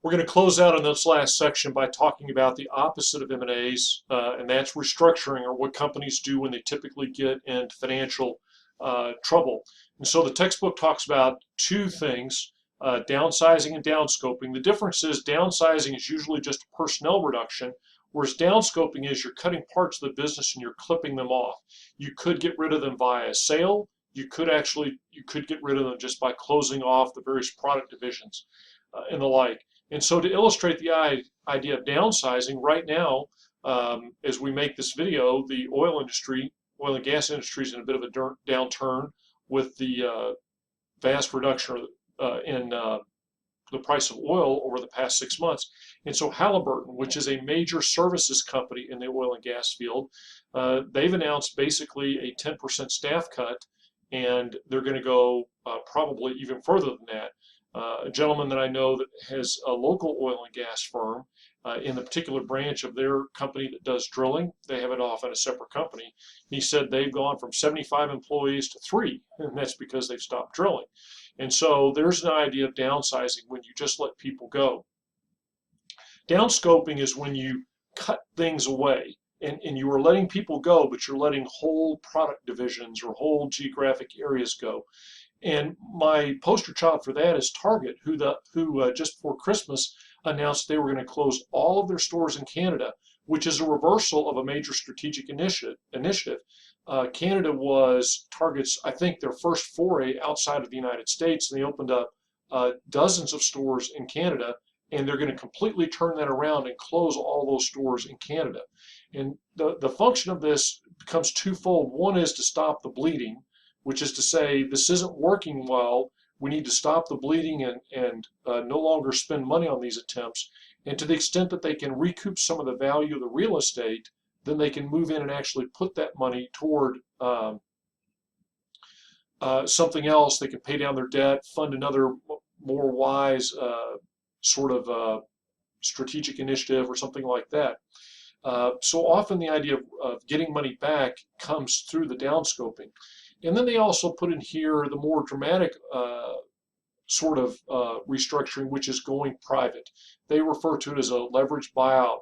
We're going to close out in this last section by talking about the opposite of M&As, and that's restructuring, or what companies do when they typically get into financial trouble. And so the textbook talks about two things, downsizing and downscoping. The difference is downsizing is usually just a personnel reduction, whereas downscoping is you're cutting parts of the business and you're clipping them off. You could get rid of them via a sale. You could get rid of them just by closing off the various product divisions and the like. And so to illustrate the idea of downsizing, right now, as we make this video, the oil and gas industry is in a bit of a downturn with the vast reduction in the price of oil over the past 6 months. And so Halliburton, which is a major services company in the oil and gas field, they've announced basically a 10% staff cut, and they're going to go probably even further than that. A gentleman that I know that has a local oil and gas firm in the particular branch of their company that does drilling, they have it off in a separate company. He said they've gone from 75 employees to 3, and that's because they've stopped drilling. And so there's an idea of downsizing when you just let people go. Downscoping is when you cut things away, and you are letting people go, but you're letting whole product divisions or whole geographic areas go. And my poster child for that is Target, who just before Christmas announced they were going to close all of their stores in Canada, which is a reversal of a major strategic initiative. Canada was Target's, I think, their first foray outside of the United States, and they opened up dozens of stores in Canada, and they're going to completely turn that around and close all those stores in Canada. And the function of this becomes twofold. One is to stop the bleeding, which is to say this isn't working well. We need to stop the bleeding and no longer spend money on these attempts. And to the extent that they can recoup some of the value of the real estate, then they can move in and actually put that money toward something else. They can pay down their debt, fund another more wise sort of strategic initiative or something like that. So often the idea of getting money back comes through the downscoping. And then they also put in here the more dramatic sort of restructuring, which is going private. They refer to it as a leveraged buyout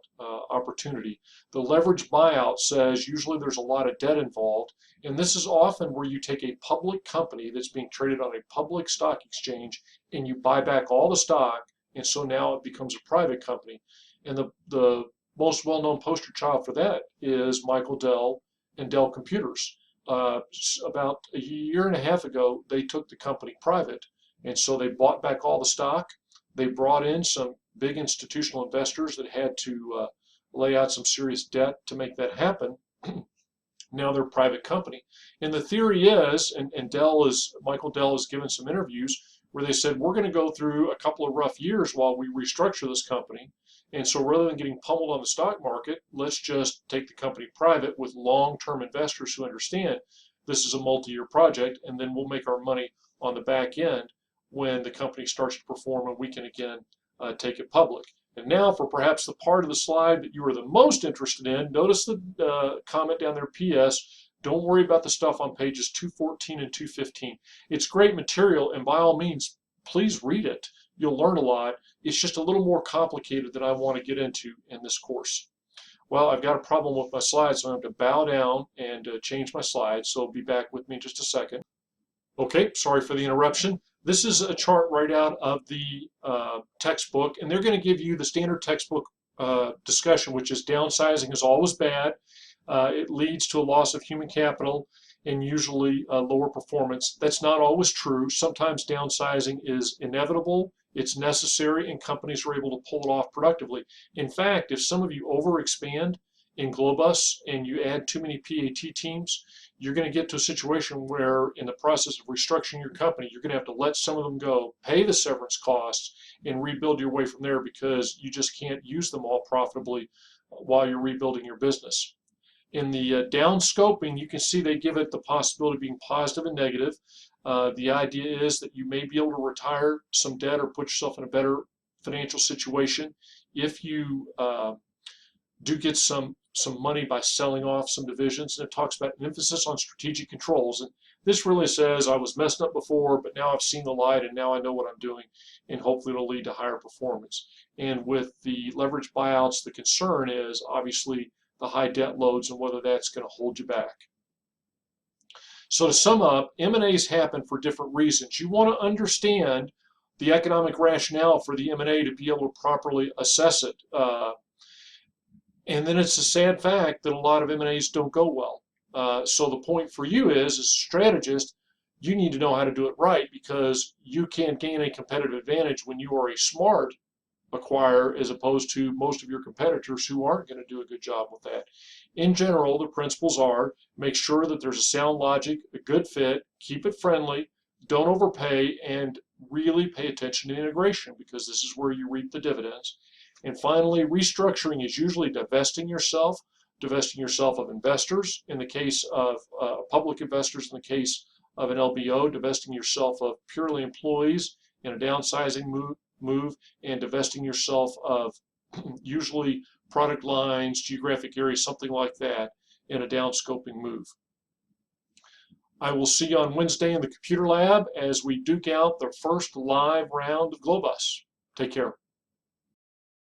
opportunity. The leveraged buyout says usually there's a lot of debt involved, and this is often where you take a public company that's being traded on a public stock exchange and you buy back all the stock, and so now it becomes a private company. And the most well-known poster child for that is Michael Dell and Dell Computers. About a year and a half ago, they took the company private, and so they bought back all the stock. They brought in some big institutional investors that had to lay out some serious debt to make that happen. Now they're a private company. And the theory is, and Michael Dell has given some interviews where they said, we're going to go through a couple of rough years while we restructure this company. And so rather than getting pummeled on the stock market, let's just take the company private with long-term investors who understand this is a multi-year project, and then we'll make our money on the back end when the company starts to perform and we can again take it public. And now for perhaps the part of the slide that you are the most interested in, notice the comment down there, P.S. Don't worry about the stuff on pages 214 and 215. It's great material, and by all means, please read it. You'll learn a lot. It's just a little more complicated than I want to get into in this course. Well, I've got a problem with my slides, so I have to bow down and change my slides, so be back with me in just a second. Okay, sorry for the interruption. This is a chart right out of the textbook, and they're going to give you the standard textbook discussion, which is downsizing is always bad. It leads to a loss of human capital and usually lower performance. That's not always true. Sometimes downsizing is inevitable, it's necessary, and companies are able to pull it off productively. In fact, if some of you overexpand in Globus and you add too many PAT teams, you're going to get to a situation where in the process of restructuring your company, you're going to have to let some of them go, pay the severance costs, and rebuild your way from there because you just can't use them all profitably while you're rebuilding your business. In the down scoping, you can see they give it the possibility of being positive and negative. The idea is that you may be able to retire some debt or put yourself in a better financial situation if you do get some money by selling off some divisions. And it talks about an emphasis on strategic controls. And This really says I was messed up before, but now I've seen the light and now I know what I'm doing, and hopefully it'll lead to higher performance. And with the leverage buyouts, the concern is obviously the high debt loads and whether that's going to hold you back. So to sum up, M&As happen for different reasons. You want to understand the economic rationale for the M&A to be able to properly assess it. And then it's a sad fact that a lot of M&As don't go well. So the point for you is, as a strategist, you need to know how to do it right, because you can gain a competitive advantage when you are a smart acquire as opposed to most of your competitors who aren't going to do a good job with that. In general, the principles are: make sure that there's a sound logic, a good fit, keep it friendly, don't overpay, and really pay attention to integration, because this is where you reap the dividends. And finally, restructuring is usually divesting yourself of investors in the case of public investors, in the case of an LBO, divesting yourself of purely employees in a downsizing move, and divesting yourself of usually product lines, geographic areas, something like that, in a downscoping move. I will see you on Wednesday in the computer lab as we duke out the first live round of Globus. Take care.